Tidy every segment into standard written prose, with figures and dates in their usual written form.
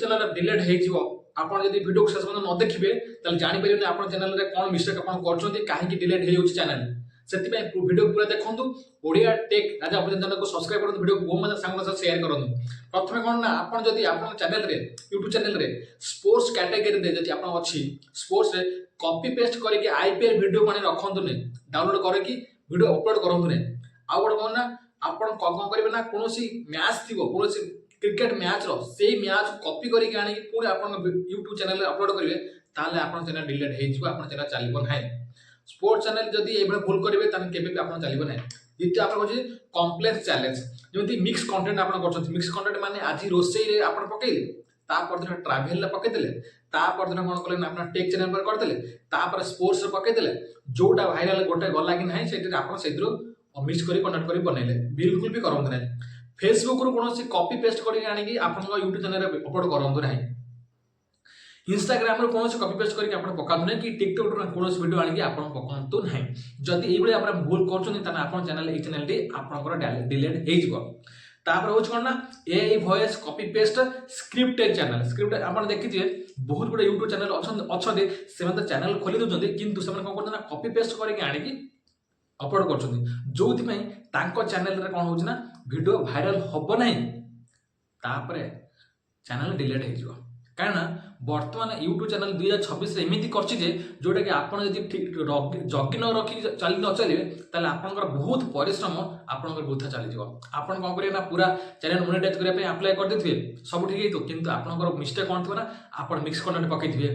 Channel delete हो आपन जदि वीडियो को शेष पर्यंत न देखिबे तले जानि परिबे आपन चैनल रे कोन मिस्टेक आपन करछोंती काहे कि डिलीट हे होछि चैनल सेति पे वीडियो पूरा देखंतु ओडिया टेक राजा अपडेट चैनल को सब्सक्राइब करंतु वीडियो को बहुत मजा संग साथ शेयर करंतु प्रथमे कोन ना आपन जदि आपन चैनल रे YouTube चैनल रे स्पोर्ट्स कैटेगरी दे जदि आपन अछि स्पोर्ट्स रे कॉपी पेस्ट करके आईपीएल वीडियो माने रखंतु ने डाउनलोड करके वीडियो अपलोड करंतु ने आ गोटे कोन ना आपन कोन करिवे ना कोनोसी मैच थिबो कोनोसी क्रिकेट मैच रो सेही मैच कॉपी करके आनी पुणी आपन YouTube चैनल रे अपलोड करिवे ताले आपन चैनल डिलीट हे जिवो आपन चैनल चलिबो नै स्पोर्ट्स चैनल जदि एबे भूल करिवे ताने केबे भी आपन चलिबो नै द्वितीय आपन होछि कॉम्प्लेक्स चैलेंज जेमति मिक्स कंटेंट आपन करछथि मिक्स कंटेंट माने आजि रोसई रे आपन पकेइले ता पर दिन ट्रैवल रे पके देले ता पर दिन कोन करले आपन टेक चैनल पर कर देले ता पर स्पोर्ट्स रे पके देले जोटा वायरल गोटे गला कि नै सेति आपन सेद्रो मिक्स करी कनेक्ट करी बनैले बिल्कुल भी करंत नै फेसबुक रो कोनोसी कॉपी पेस्ट करी आनी कि आपन YouTube चैनल रे अपलोड करंत नै इंस्टाग्राम रो कोनोसी कॉपी पेस्ट करके आपन पकांतु नै कि टिकटॉक रो कोनोसी वीडियो आनी कि आपन पकांतु नै जदि एबळे आपन भूल करछन तने आपन चैनल ए चैनल टी आपन डिलीट हे जिवो तापर होछ कोन ना AI voice copy paste scripted channel script आपन देखिथिए बहुत बडे YouTube चैनल अछन से मतलब चैनल खोली दोजंदी किंतु से कोन करछन ना कॉपी पेस्ट करके आनी कि अपलोड करछन जोथि पई तांको चैनल रे कोन होछ ना वीडियो वायरल होबो नै तापर चैनल डिलीट हे जिवो कारणा वर्तमान YouTube चैनल 2026 रे एमिति करछि जे जोटा कि आपन जदि ठीक जगी न रखि चली न चलिबे ताले आपनकर बहुत परिश्रम आपनकर बुथा चली जिवो आपन कोन करिए ना पूरा चैनल मोनेटाइज करिया पे अप्लाई कर देथिबे सब ठीक हेतो किंतु आपनकर मिस्टेक कोन थबो ना आपन मिक्स कंटेंट पकेथिबे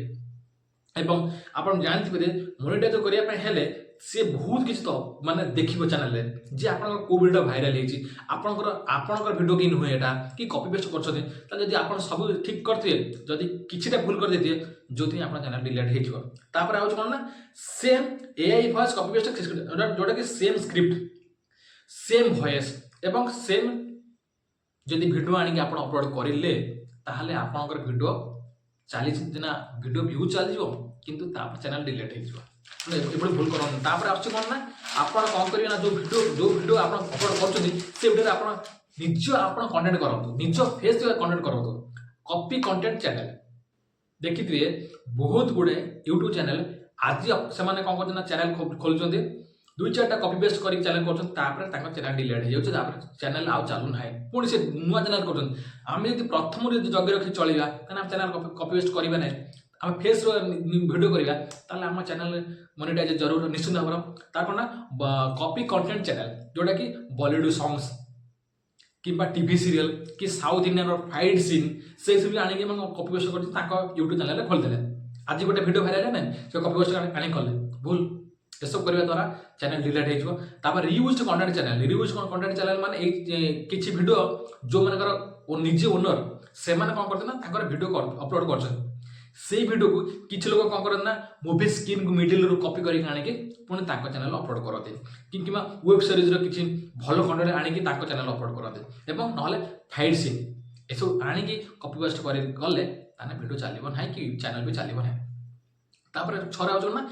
एवं आपन जानथिबे जे मोनेटाइज करिया पे हेले से बहुत किछ तो माने देखिबो चैनल रे जे आपन को वीडियो वायरल हेछि आपनकर वीडियो कि नहुए एटा कि कॉपी पेस्ट करछथि त जदि आपन सब ठीक करथिए जदि किछटा भूल कर देथिए जोथि आपन चैनल डिलीट हे जिवो तापर आउछ कोन ना same AI voice copy paste जोटा कि सेम स्क्रिप्ट सेम वॉइस एवं सेम जदि वीडियो आनी कि आपन अपलोड करिले ताहाले आपनकर वीडियो चालीस दिन वीडियो व्यू चल जिवो किंतु तापर चैनल डिलीट हे जिवो एबळे भूल करन तापर आछि कोन ना आपन कोन करियो ना जो वीडियो आपन अपलोड करछथि से वीडियो आपन निज आपन कंटेंट करंतु निज फेस कंटेंट करंतु कॉपी कंटेंट चैनल देखिथिए बहुत गुडे YouTube चैनल आज से माने कोन करछन चैनल खोलछथि दुई चारटा कॉपी पेस्ट करी चैनल करछन तापर ताको चैनल डिलीट हे जाउछ तापर चैनल आउ चालू नाही पुणी से नुवा चैनल करछन आमे यदि प्रथम रे जगे रखि चलिबा तने हम चैनल कॉपी पेस्ट करिबा नै हम फेस रो वीडियो करिबा ताले हम चैनल मोनेटाइज जरूर निश्चित भाव तार ना कॉपी कंटेंट चैनल जोटा कि बॉलीवुड सॉन्ग्स किंबा टीवी सीरियल कि साउथ इंडियन फाइट सीन से सब आनी कॉपी पेस्ट कर YouTube चैनल खोल देले आज गोटे वीडियो वायरल है से कॉपी पेस्ट आनी कले भूल ये सब करबा द्वारा चैनल डिलीट हे जिवो तापर रीयूज्ड कंटेंट चैनल माने किछि वीडियो जो मानकर निजे ओनर से माने कोन करते ना ताकर वीडियो अपलोड करछन से वीडियो को किछ लोग कोन करन ना मूवी स्क्रीन को मिडिल रो कॉपी करी आनी के पुणी ताको चैनल अपलोड करते किंबा वेब सीरीज रो किछि भलो कंटेंट आनी के ताको चैनल अपलोड करते एवं नहले फाइट सीन एसो आनी के कॉपी पेस्ट करी गले ताने वीडियो चलिबो नै कि चैनल भी चलिबो नै तापर छरा हो ना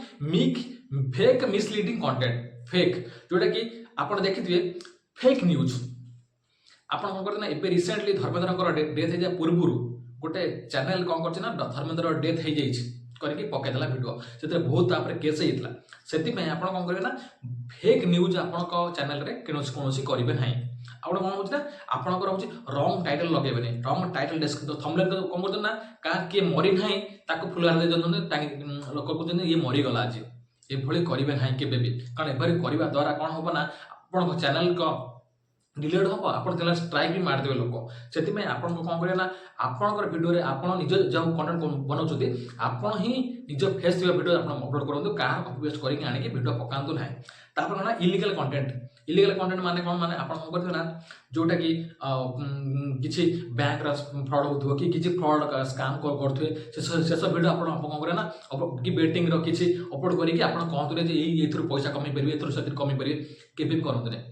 फेक मिसलीडिंग कंटेंट फेक जोटा कि आपन देखिथिबे फेक न्यूज आपन कोन करते ना एबे रिसेंटली धर्मेंद्रकर डेथ हे जा पूर्वरु गोटे चैनल कोन करछ ना धर्मेंद्र डेथ हे जाइछ करके पके देला वीडियो सेते बहुत तापर केस हेतला सेति में आपन कोन करबे ना फेक न्यूज आपन को चैनल रे कोनोसी करिवे नै आउड कोन होछ ना आपन को होछ रॉन्ग टाइटल लगेबे नै रॉन्ग टाइटल डिस्क्रिप्शन थंबनेल कोन करछ ना का के मरि नै ताको फुलवार दे जन लोक कहते ये मरि गला आज ए भली करिवे नै केबे भी कारण एबरी करबा द्वारा कोन होबो ना आपन को चैनल को डिलीट हम आपन चैनल स्ट्राइक भी मार देबे लोक सेति में आपन को कोन करे ना आपन कर वीडियो रे आपन निज जो कंटेंट बनाउछथि आपन ही निज फेस दिबा वीडियो आपन अपलोड करंतु कार कॉपी पेस्ट करी आनी के वीडियो पकांतु नै तापर ना इलीगल कंटेंट माने कोन माने आपन कोन करथि ना जोटा कि किछि बैंक रा फ्रॉड होथो कि किछि फ्रॉड का स्कैम करथि से सब वीडियो आपन कोन करे ना कि बेटिंग रो किछि अपलोड करी कि आपन कहथु रे जे एथुर पैसा कमी परिबे एथुर सतिर कमी परिबे केबे करंतु नै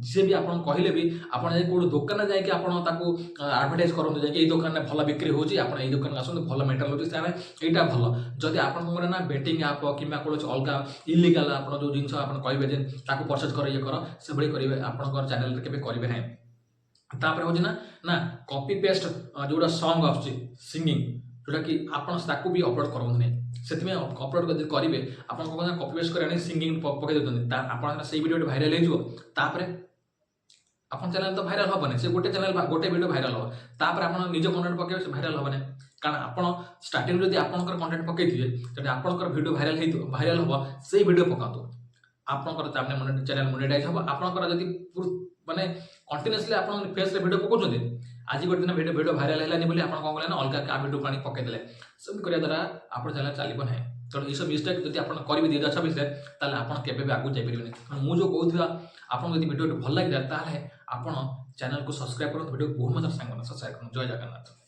जे भी आपन कहले भी आपन जे कोड दुकान जाय कि आपन ताको एडवर्टाइज करंतु जे ए दुकान में भलो बिक्री होची आपन ए दुकान आसु भलो मेटल होची ताने एटा भलो जदि आपन कोन ना बेटिंग ऐप किबा कोन अलगा इलीगल आपन जो जिंस आपन कहबे जे ताको परचेज कर ये कर से बडी करिवे आपन कर चैनल रे केबे करिवे नै तापर हूँ ना कॉपी पेस्ट जोड़ा सॉन्ग आसुची सिंगिंग जोटा कि आपण ताकू भी अपलोड करबो नहीं से अपलोड जब करेंगे आप कॉपी पेस्ट कर सिंगिंग पकई देते आप से वीडियो भाइराल होपर आप चैनल तो भाइराल हेनी से गोटे चैनल गोटे वीडियो भाइराल हम तापर आप निज कंटेंट पकड़े भाइराल हेनी कारण आप स्टार्टिंग जब आप कंटेंट पकई थे आपंकर वीडियो भाइराल हम से वीडियो पकातु आपंकर चैनल मोनेटाइज हम आपंकर जब माने कंटिन्यूअसली आप फेस वीडियो पकाउछन्ते आज गोटे दिन वीडियो भाइराल है बोली आप कौन कले अलग क्या वीडियो पानी पकईदे सब करने द्वारा आप चैनल चलो ना तेणु ये सब मिस्टेक जब आप करेंगे 2026 ताल आप केवे भी आगू जापरेंगे मुझे कहूँ आपको यदि वीडियो भल लगे आप चैनल को सब्सक्राइब करो वीडियो बहुत मतलब सांग सब्सक्राइब करो जय जगन्नाथ।